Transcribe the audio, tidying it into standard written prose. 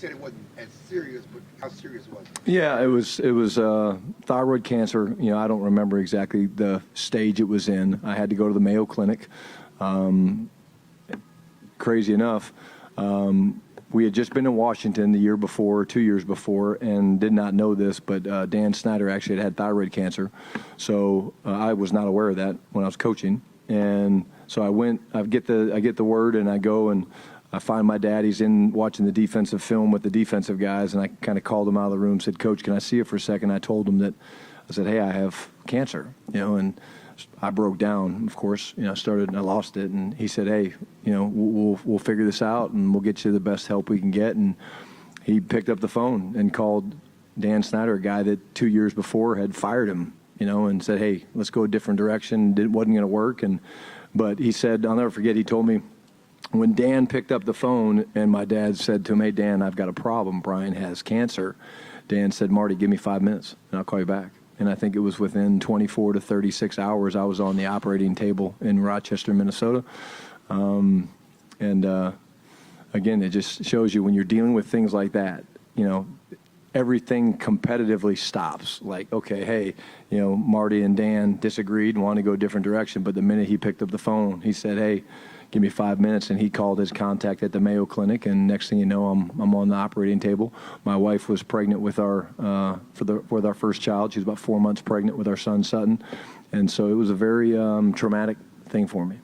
said it wasn't as serious, but how serious was it? Yeah, it was thyroid cancer. You know, I don't remember exactly the stage it was in. I had to go to the Mayo Clinic. Crazy enough, we had just been in Washington the year before, 2 years before, and did not know this, but Dan Snyder actually had thyroid cancer. So I was not aware of that when I was coaching. And so I get the word, and I go and I find my dad. He's in watching the defensive film with the defensive guys, and I kind of called him out of the room, said, "Coach, can I see you for a second?" I told him that, I said, "Hey, I have cancer," you know, and I broke down, of course, you know, I lost it, and he said, "Hey, you know, we'll figure this out, and we'll get you the best help we can get." And he picked up the phone and called Dan Snyder, a guy that 2 years before had fired him, you know, and said, "Hey, let's go a different direction." It wasn't going to work, but he said, I'll never forget, he told me, when Dan picked up the phone and my dad said to him, "Hey, Dan, I've got a problem. Brian has cancer." Dan said, "Marty, give me 5 minutes, and I'll call you back." And I think it was within 24 to 36 hours, I was on the operating table in Rochester, Minnesota. Again, it just shows you when you're dealing with things like that, you know, everything competitively stops. Like, okay, hey, you know, Marty and Dan disagreed and wanted to go a different direction. But the minute he picked up the phone, he said, "Hey, give me 5 minutes," and he called his contact at the Mayo Clinic, and next thing you know, I'm on the operating table. My wife was pregnant with with our first child. She was about 4 months pregnant with our son Sutton, and so it was a very traumatic thing for me.